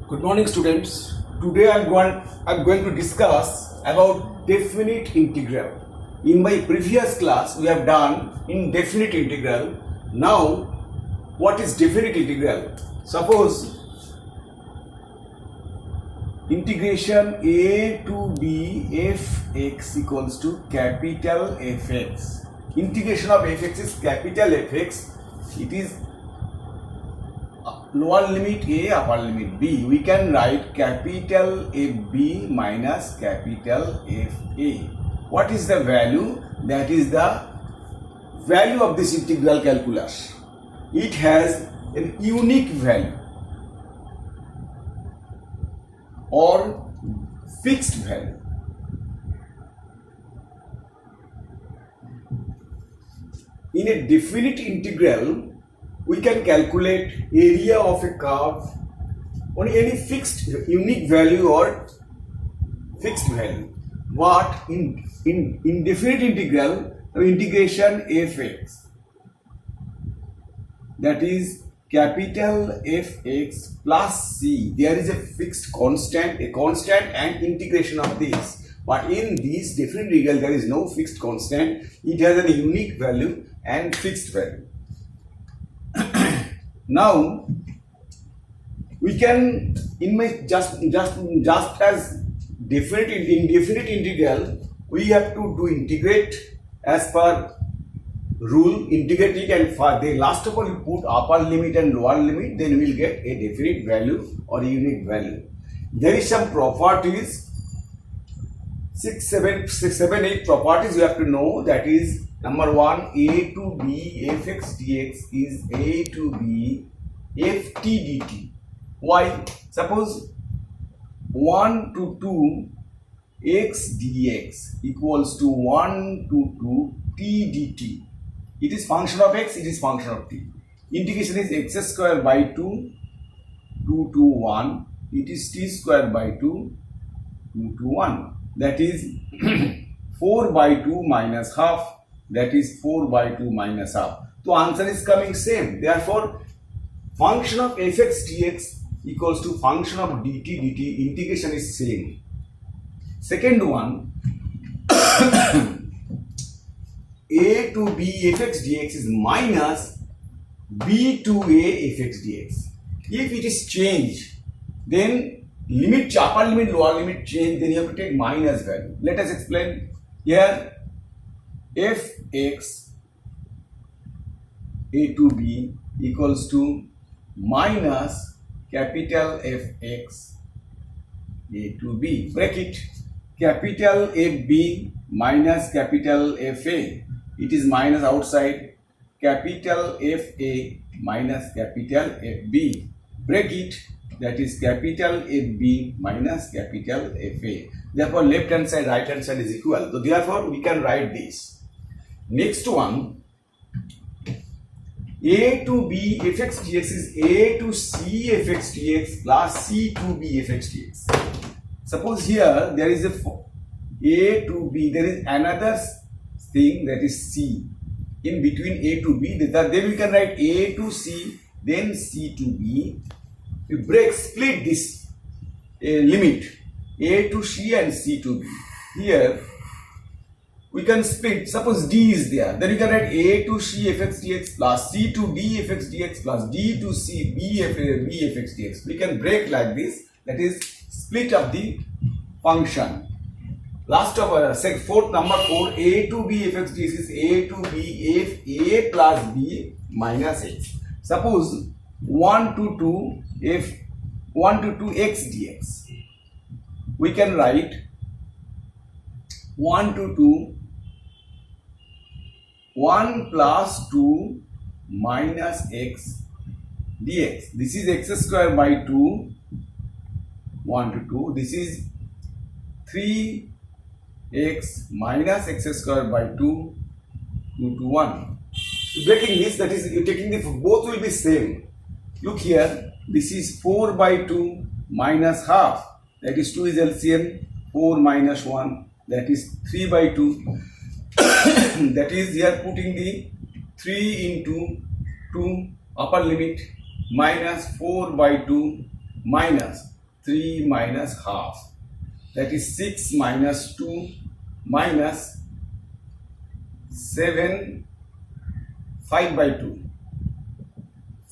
Good morning, students. Today I'm going to discuss about definite integral. In my previous class, we have done indefinite integral. Now, what is definite integral? Suppose integration a to b fx equals to capital Fx. Integration of fx is capital Fx. It is lower limit a, upper limit b. We can write capital FB minus capital FA. What is the value? That is the value of this integral calculus. It has a unique value or fixed value. In a definite integral, we can calculate area of a curve on any fixed unique value or fixed value. What in definite integral, integration fx, that is capital Fx plus c. There is a fixed constant, and integration of this. But in this definite integral, there is no fixed constant. It has a unique value and fixed value. Now we can just as definite indefinite integral, we have to integrate as per rule, integrate it, and the last of all you put upper limit and lower limit, then we will get a definite value or a unique value. There is some properties, 6, 7, 8 properties you have to know. That is, number 1, a to b fx dx is a to b ft dt. Why? Suppose 1 to 2 x dx equals to 1 to 2 t dt. It is function of x, it is function of t. Integration is x square by 2, 2 to 1. It is t square by 2, 2 to 1. That is 4 by 2 minus half. That is 4 by 2 minus half. So answer is coming same. Therefore, function of fx dx equals to function of dt dt. Integration is same. Second one, a to b fx dx is minus b to a fx dx. If it is changed, then limit, upper limit, lower limit change, then you have to take minus value. Let us explain. Here fx a to b equals to minus capital Fx a to b, bracket, capital FB minus capital FA. It is minus outside, capital FA minus capital FB, bracket, that is capital FB minus capital FA. Therefore, left hand side, right hand side is equal. So therefore, we can write this. Next one, a to b fx dx is a to c fx dx plus c to b fx dx. Suppose here there is a to b, there is another thing, that is c. In between a to b, then we can write a to c, then c to b. We split this limit, a to c and c to b. Here we can split. Suppose d is there, then you can write a to c fx dx plus c to b fx dx plus d to c b fx dx. We can break like this, that is split of the function. Last of fourth, number 4, a to b fx dx is a to b if a plus b minus x. Suppose 1 to 2 if 1 to 2 x dx. We can write 1 to 2 1 plus 2 minus x dx. This is x square by 2, 1 to 2. This is 3x minus x square by 2, 2 to 1. Breaking this, that is, you taking the both will be same. Look here, this is 4 by 2 minus half. That is 2 is LCM, 4 minus 1, that is 3 by 2. That is, here putting the 3 into 2 upper limit minus 4 by 2 minus 3 minus half. That is 6 minus 2 minus 7, 5 by 2.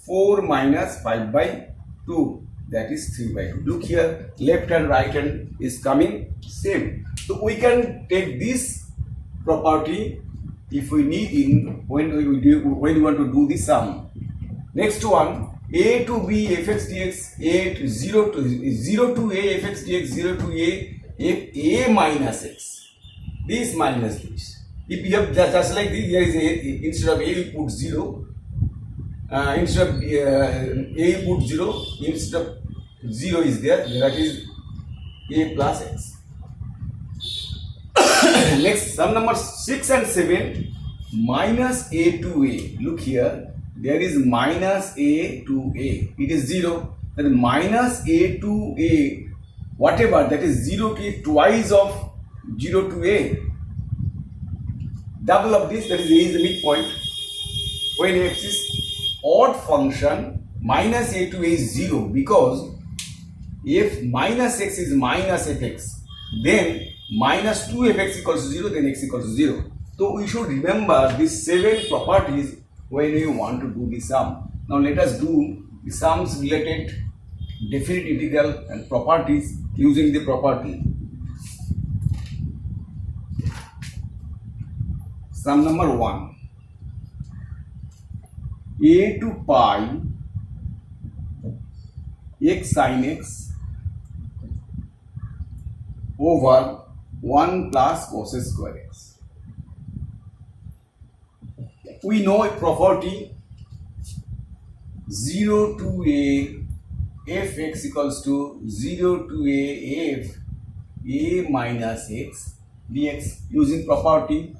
4 minus 5 by 2. That is 3 by 2. Look here, left and right hand is coming same. So we can take this property if we need in when we want to do the sum. Next one, a to b fx dx, a to 0 to a fx dx, 0 to a minus x. This minus this. If you have just like this, there is a, instead of a you put 0. Instead of a you put 0. Instead of 0 is there. That is a plus x. Next, sum number 6 and 7, minus a to a. Look here, there is minus a to a. It is 0. Then minus a to a, whatever, that is 0 to a, twice of 0 to a. Double of this, that is a is the midpoint. When x is odd function, minus a to a is 0, because if minus x is minus fx, then minus 2 fx equals to 0, then x equals to 0. So we should remember these 7 properties when you want to do the sum. Now let us do the sums related definite integral and properties using the property. Sum number 1. A to pi x sin x over 1 plus cos square x. We know a property 0 to a fx equals to 0 to a minus x dx, using property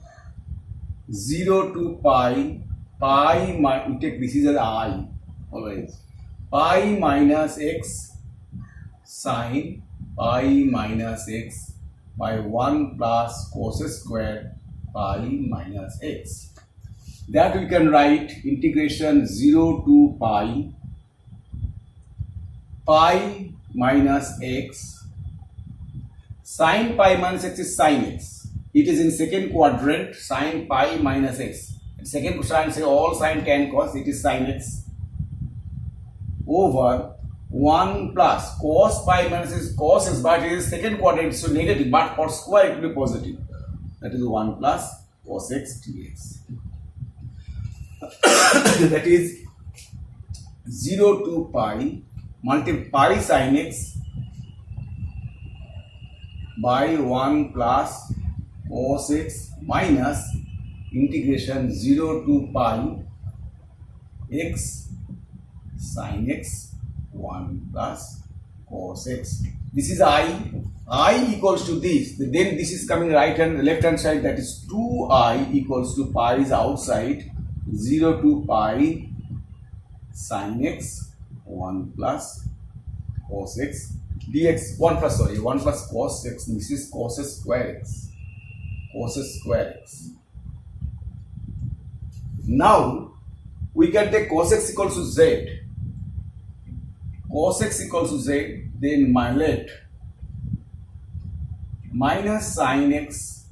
0 to pi we take this is as I always, pi minus x sin pi minus x by 1 plus cos square pi minus x. That we can write integration 0 to pi minus x. Sin pi minus x is sin x. It is in second quadrant, sin pi minus x. Second quadrant, say all sin tan cos, it is sin x over 1 plus cos pi minus is cos x, but it is second quadrant, so negative, but for square it will be positive. That is 1 plus cos x dx. That is 0 to pi multiply sin x by 1 plus cos x minus integration 0 to pi x sin x 1 plus cos x. This is I equals to this. Then this is coming right hand, left hand side, that is 2I equals to pi is outside, 0 to pi sin x 1 plus cos x dx. 1 plus cos x. This is cos square x. Cos square x. Now we can take cos x equals to z. Cos x equals to z, then my let minus sin x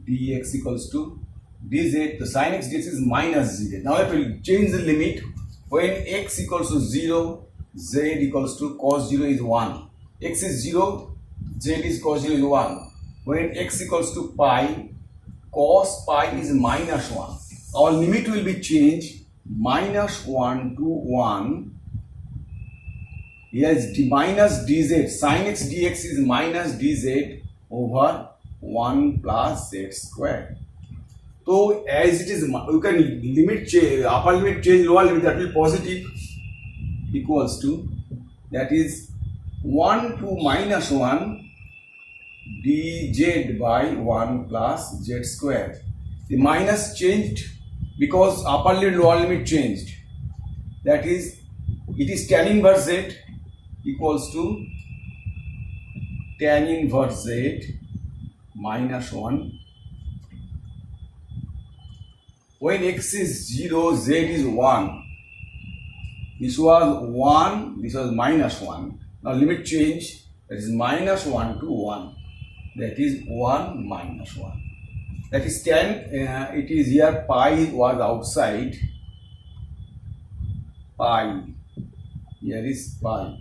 dx equals to dz. The sin x dx is minus z. Now if we change the limit, when x equals to 0, z equals to cos 0 is 1. X is 0, z is cos 0 is 1. When x equals to pi, cos pi is minus 1. Our limit will be changed minus 1 to 1. Yes, minus dz. Sin x dx is minus dz over 1 plus z square. So as it is, you can limit change, upper limit change, lower limit, that will be positive, equals to, that is 1 to minus 1 dz by 1 plus z square. The minus changed because upper limit, lower limit changed. That is, it is tan inverse z equals to tan inverse z minus 1. When x is 0, z is 1. This was 1, this was minus 1. Now limit change, that is minus 1 to 1. That is 1 minus 1. That is 10. It is here pi was outside. Pi. Here is pi.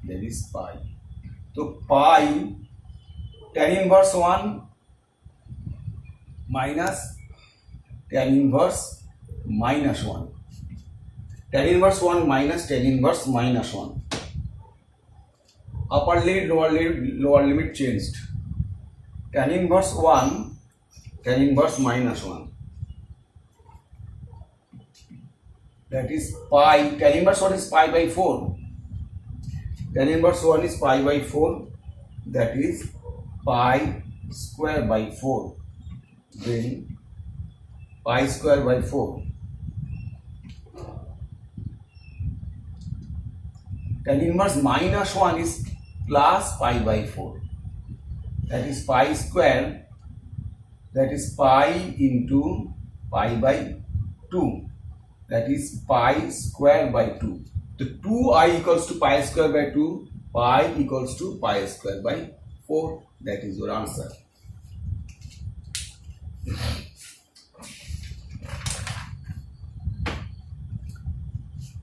There is pi. So pi tan inverse 1 minus tan inverse minus 1. Tan inverse 1 minus tan inverse minus 1. Upper limit, lower limit changed. Tan inverse 1, tan inverse minus 1. That is pi. Tan inverse 1 is pi by 4. Tan inverse 1 is pi by 4. That is pi square by 4. Then pi square by 4. Tan inverse minus 1 is plus pi by 4. That is pi square. That is pi into pi by 2. That is pi square by 2. The 2I equals to pi square by 2. Pi equals to pi square by 4. That is your answer.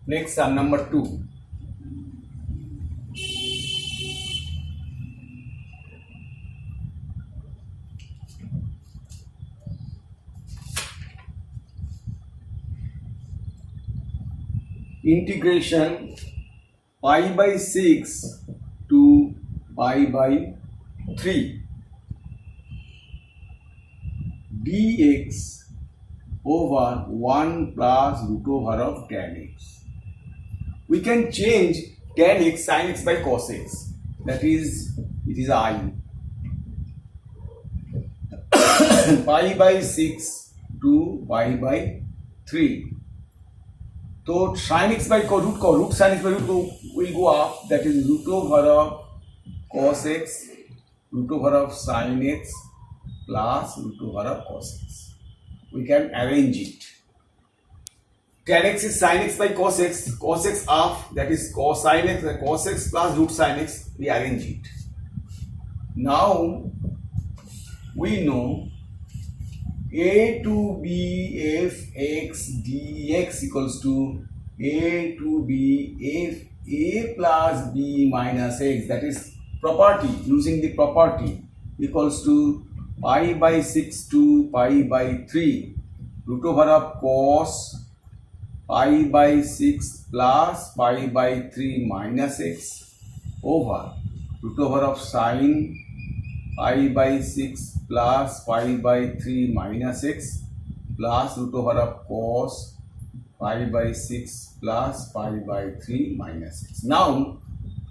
Next sum number 2. Integration pi by 6 to pi by 3 dx over 1 plus root over of tan x. We can change tan x sin x by cos x. That is, it is I. Pi by 6 to pi by 3. So sin x by root sin x by root will go up. That is root over of cos x, root over of sin x plus root over of cos x. We can arrange it. Tan x is sin x by cos x up. That is cos x plus root sin x. We arrange it. Now we know a to b f x dx equals to a to b f a plus b minus x. That is property, using the property, equals to pi by 6 to pi by 3 root over of cos pi by 6 plus pi by 3 minus x over root over of sin pi by 6 plus pi by 3 minus x plus root over of cos pi by 6 plus pi by 3 minus x. Now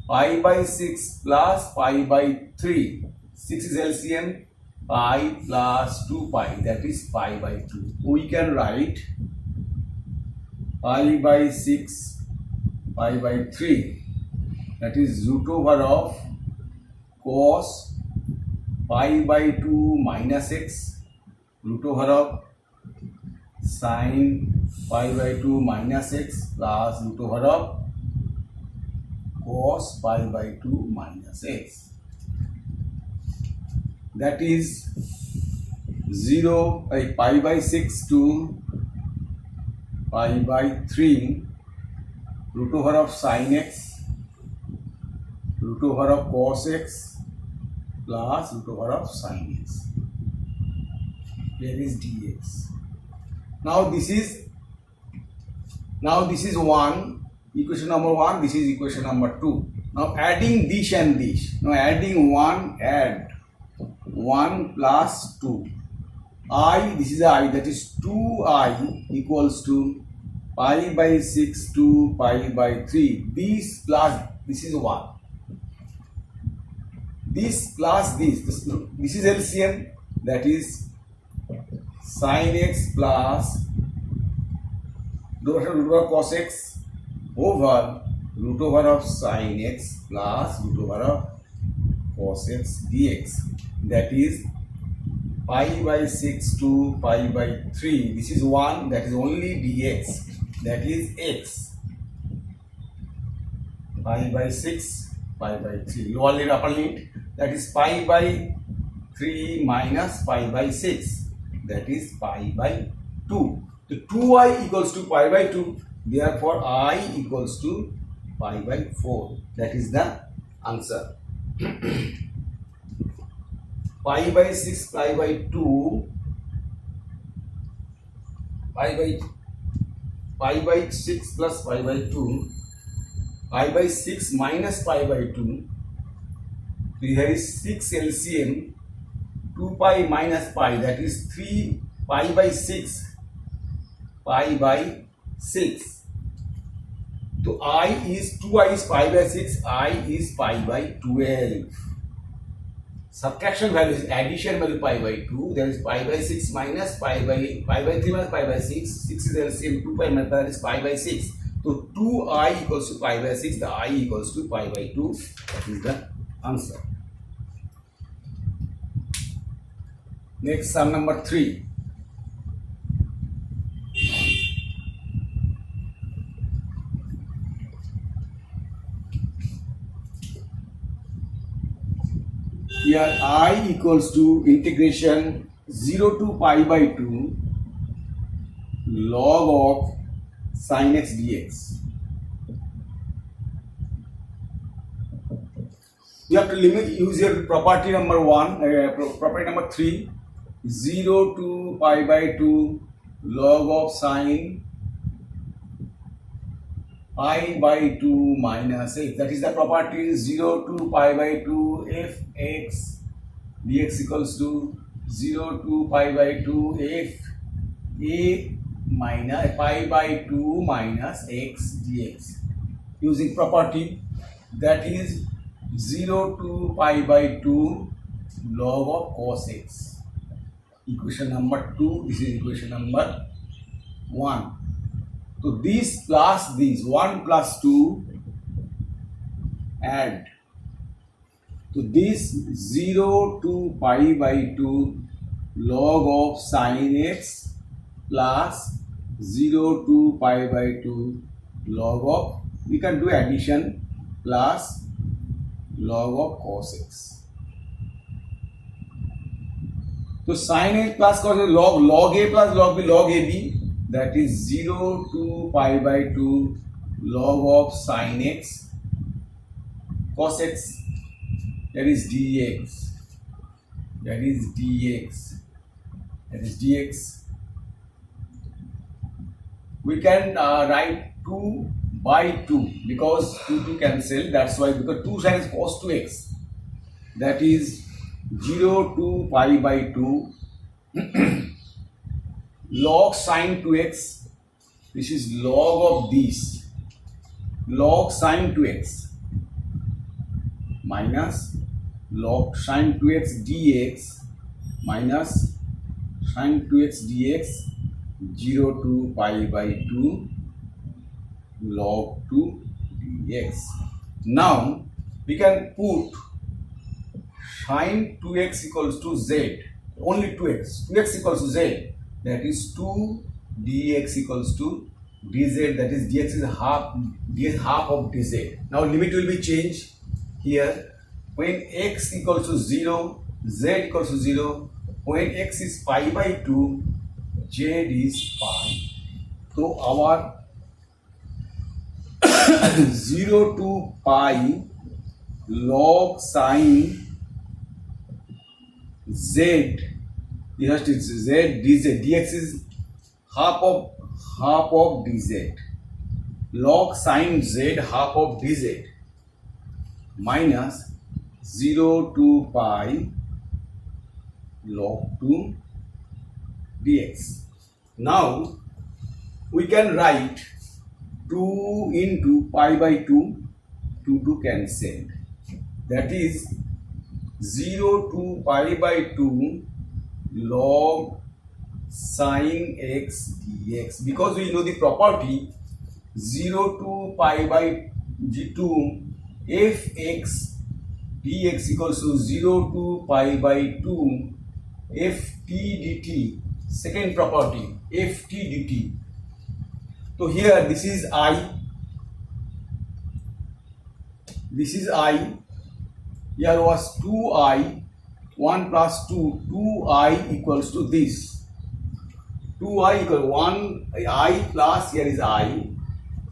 pi by 6 plus pi by 3, 6 is LCM, pi plus 2 pi, that is pi by 2. We can write pi by 6 pi by 3, that is root over of cos pi by 2 minus x root over of sin pi by 2 minus x plus root over of cos pi by 2 minus x. That is 0 pi by 6 to pi by 3 root over of sin x root over of cos x plus root over of sin x. Here is dx. Now this is one equation number 1. This is equation number 2. Now adding this and this. Now adding 1, add 1 plus 2. I, this is I, that is 2I equals to pi by 6 to pi by 3. This plus this is 1. This plus this is LCM, that is sin x plus root over cos x over root over of sin x plus root over of cos x dx. That is pi by 6 to pi by 3. This is 1, that is only dx, that is x. pi by 6 pi by 3. Lower limit, upper limit, that is pi by 3 minus pi by 6, that is pi by 2. So 2i equals to pi by 2, therefore I equals to pi by 4. That is the answer. Pi by 6 pi by 2, pi by 6 plus pi by 2, pi by 6 minus pi by 2. So here is 6 LCM, 2 pi minus pi, that is 3 pi by 6 pi by 6. So I is 2i is pi by 6, I is pi by 12. Subtraction value is addition value pi by 2, there is pi by 6 minus pi by 3 minus pi by 6, 6 is LCM, 2 pi minus that is pi by 6. So 2i equals to pi by 6, the I equals to pi by 2, that is the answer. Next, sum number 3. Here I equals to integration 0 to pi by 2 log of sin x dx. You have to use your property number 1, property number 3, 0 to pi by 2 log of sin pi by 2 minus x. That is the property 0 to pi by 2 f x dx equals to 0 to pi by 2 f a minus pi by 2 minus x dx. Using property that is 0 to pi by 2 log of cos x. Equation number 2, this is equation number 1. So this plus this 1 plus 2 add. So this 0 to pi by 2 log of sin x plus 0 to pi by 2 log of, we can do addition, plus log of cos x. So sin a plus cos a, log a plus log b, log ab, that is 0 to pi by 2 log of sin x cos x, that is dx, that is dx, that is dx. We can write 2 by 2 because 2 cancel, that's why, because 2 sin is cos 2x, that is 0 to pi by 2 log sin 2x, this is log of this, log sin 2x minus log sin 2x dx minus sin 2x dx 0 to pi by 2 log 2 dx. Now we can put sin 2x equals to z, only 2x equals to z, that is 2 dx equals to dz, that is dx is half of dz. Now limit will be changed here. When x equals to 0, z equals to 0. When x is pi by 2, z is pi. So our 0 to pi log sin z, just it's z dz, dx is half of dz, log sin z half of dz minus 0 to pi log 2 dx. Now we can write 2 into pi by 2, 2 to cancel, that is 0 to pi by 2 log sin x dx. Because we know the property 0 to pi by 2 f x dx equals to 0 to pi by 2 f t dt. Second property f t dt. So here this is I, This is I. Here was 2I. 1 plus 2. 2I equals to this. 2I equal 1I plus here is I.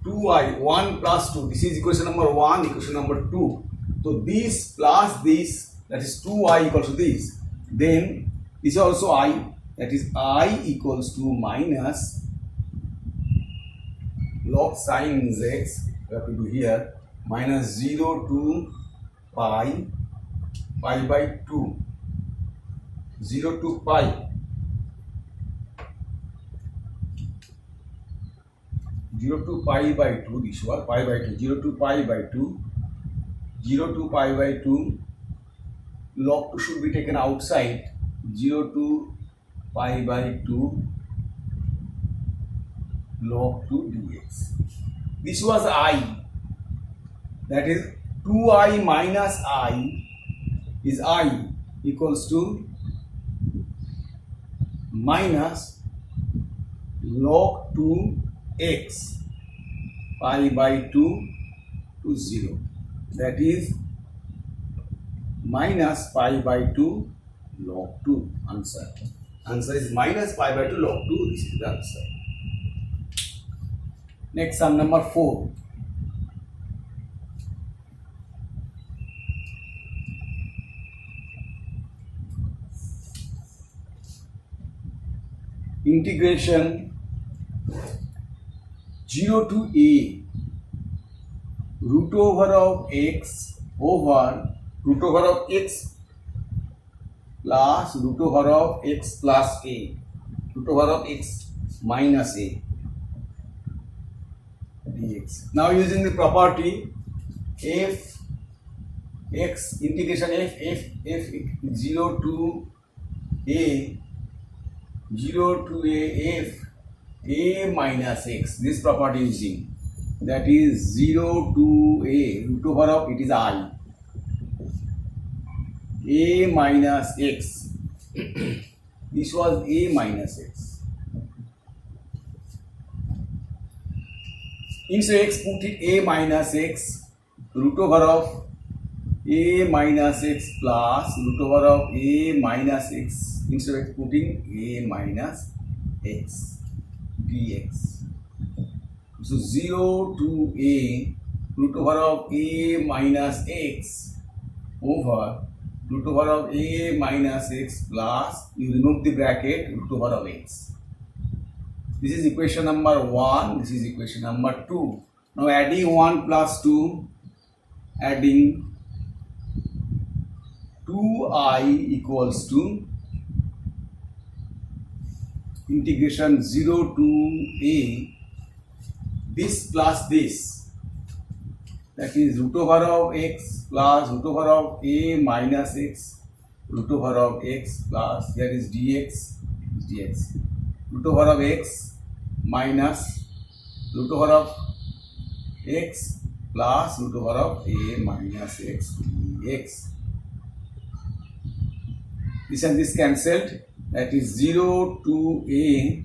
2I 1 plus 2. This is equation number 1. Equation number 2. So this plus this, that is 2I equals to this. Then this is also I. That is I equals to minus log sin x. We have to do here minus 0 to pi by 2. 0 to pi. 0 to pi by 2. This was pi by 2. 0 to pi by 2. 0 to pi by 2. Log 2 should be taken outside. 0 to pi by 2 log 2 dx. This was I. That is 2I minus I is I equals to minus log 2 x pi by 2 to 0. That is minus pi by 2 log 2. Answer. Answer is minus pi by 2 log 2. This is the answer. Next, sum number 4. Integration 0 to a root over of x over root over of x plus root over of x plus a, root over of x minus a dx. Now using the property f x integration f 0 to a 0 to a minus x, this property using, that is 0 to a root over of it is I, a minus x. This was a minus x. Instead x put it a minus x root over of a minus x plus root over of a minus x. Instead of putting a minus x dx. So 0 to a root over of a minus x over root over of a minus x plus, you remove the bracket, root over of x. This is equation number 1. This is equation number 2. Now adding 1 plus 2, adding 2I equals to integration 0 to a this plus this, that is root over of x plus root over of a minus x root over of x plus here is dx root over of x minus root over of x plus root over of a minus x dx. This and this cancelled, that is 0 to a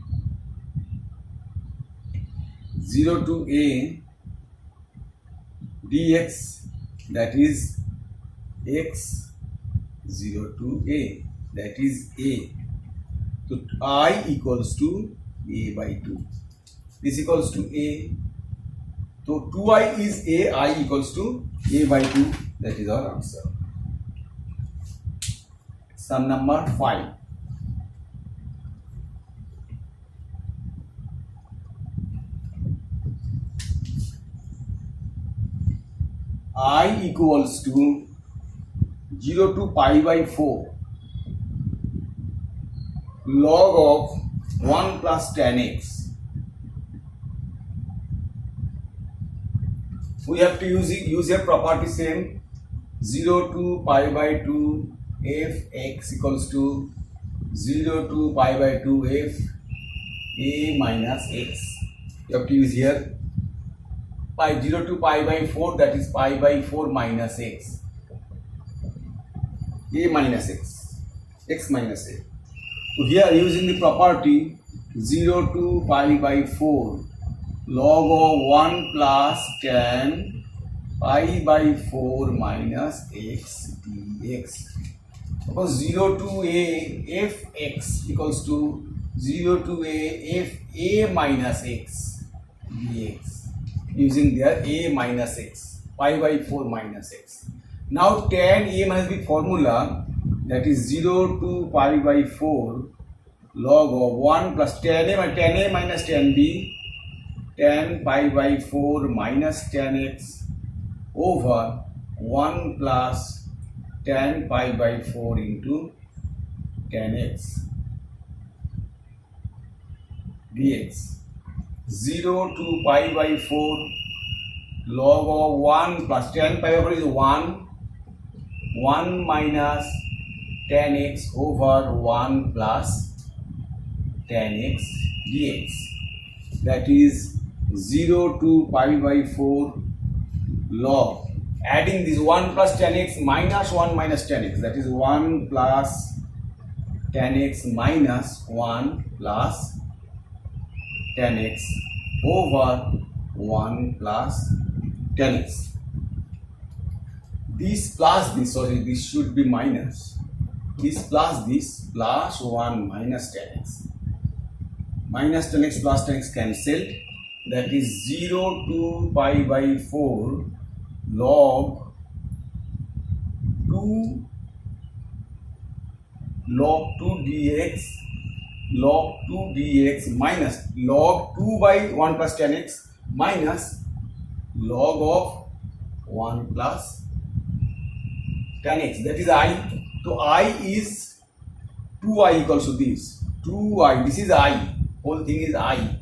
dx, that is x 0 to a, that is a. So I equals to a by 2. This equals to a. So 2I is a, I equals to a by 2. That is our answer. Sum number 5. I equals to 0 to pi by 4 log of 1 plus tan x. We have to use a property same, 0 to pi by 2 f x equals to 0 to pi by 2 f a minus x. You have to use here pi 0 to pi by 4, that is pi by 4 minus x, a minus x minus a. So here using the property 0 to pi by 4 log of 1 plus tan pi by 4 minus x dx. Suppose 0 to a fx equals to 0 to a f a minus x dx, using their a minus x, pi by 4 minus x. Now tan a minus b formula, that is 0 to pi by 4 log of 1 plus tan a minus tan b, tan pi by 4 minus tan x over 1 plus tan pi by 4 into tan x dx. 0 to pi by 4 log of 1 plus tan pi by 4 is 1 minus tan x over 1 plus tan x dx. That is 0 to pi by 4 log, adding this 1 plus tan x minus 1 minus tan x, that is 1 plus tan x minus 1 plus tan x over 1 plus tan x. This plus this, sorry, this should be minus. This plus 1 minus tan x. Minus tan x plus tan x cancelled. That is 0 to pi by 4 log 2 dx minus log 2 by 1 plus tan x minus log of 1 plus tan x, that is I. So I is 2i equals to this 2i, this is I, whole thing is I.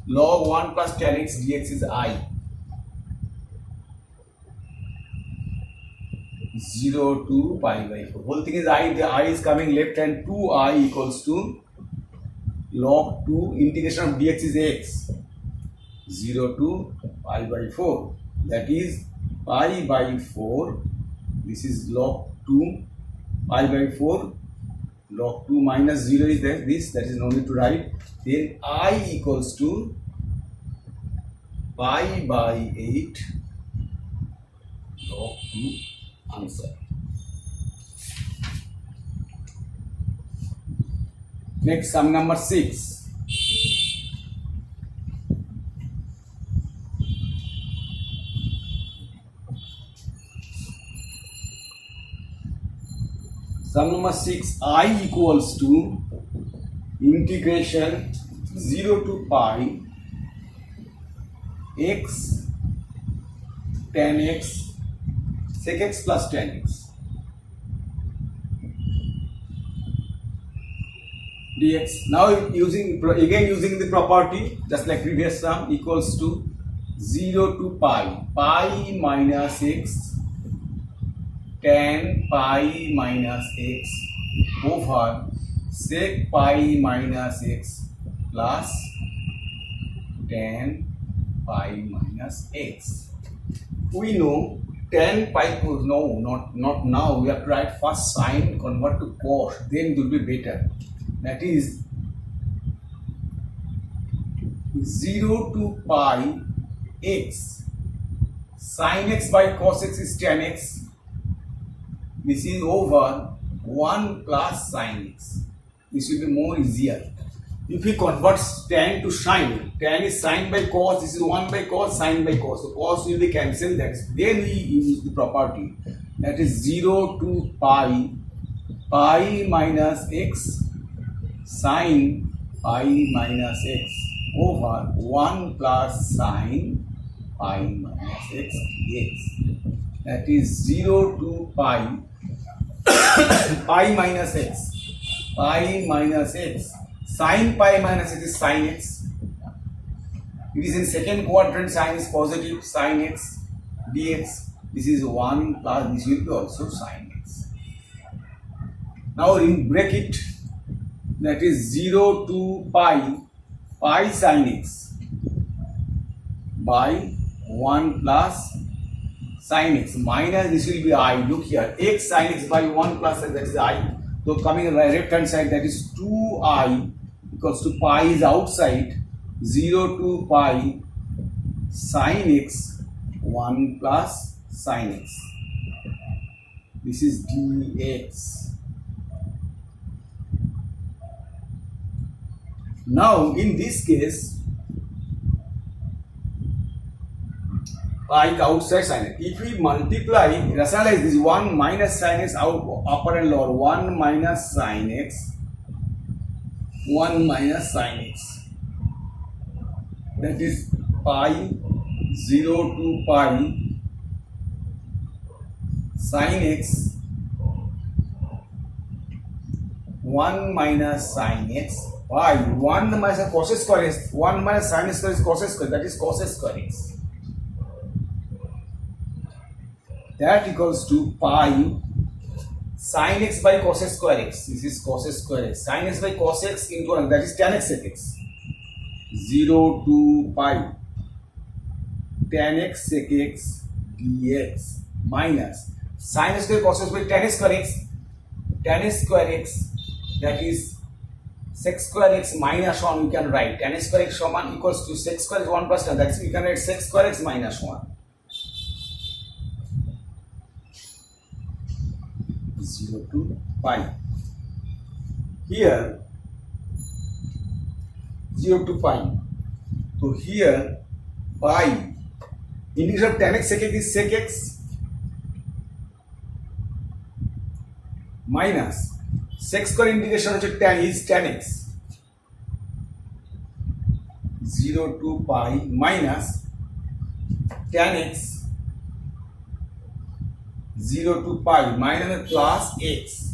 Log 1 plus tan x dx is I. 0 to pi by 4. Whole thing is I. The I is coming left and 2i equals to log 2 integration of dx is x. 0 to pi by 4. That is pi by 4. This is log 2 pi by 4. Log 2 minus 0 is there. This, that is no need to write. Then I equals to pi by 8 log 2 answer. Next, sum number 6. Sum number 6, I equals to integration 0 to pi x tan x sec x plus tan x dx. Now using the property just like previous sum, equals to 0 to pi minus x tan pi minus x over sec pi minus x plus tan pi minus x. We know tan pi, no, not now, we have to write first sine, convert to cos, then it will be better. That is 0 to pi x sin x by cos x is tan x. This is over 1 plus sin x. This will be more easier. If we convert tan to sine, tan is sine by cos, this is 1 by cos, sine by cos. So cos will be cancelled. Then we use the property, that is 0 to pi minus x sine pi minus x over 1 plus sine pi minus x dx. That is 0 to pi minus x sin pi minus x is sin x. It is in second quadrant, sin is positive, sin x dx. This is 1 plus, this will be also sin x. Now in bracket, that is 0 to pi sin x by 1 plus sin x minus, this will be I. Look here, x sin x by 1 plus, that is I. So coming on the left hand side, that is 2i equals to pi is outside, 0 to pi sin x 1 plus sin x. This is dx. Now in this case, like outside sin x. If we multiply, rationalize this 1 minus sin x out upper and lower, 1 minus sin x, 1 minus sin x. That is pi 0 to pi sin x 1 minus sin x by 1 minus cos square x, 1 minus sin square is cos square, that is cos square x. That equals to pi sin x by cos square x. This is cos square x. Sin x by cos x into 1, that is tan x sec x. 0 to pi tan x sec x dx minus sin square cos square tan square x, tan square x, that is sec square x minus 1. We can write tan square x समान equals to sec square x 1 plus tan, that is we can write sec square x minus 1. 0 to pi. Here 0 to pi. So here pi integration of tan x sec x is sec x minus sec square integration of tan is tan x. 0 to pi minus tan x 0 to pi minus plus x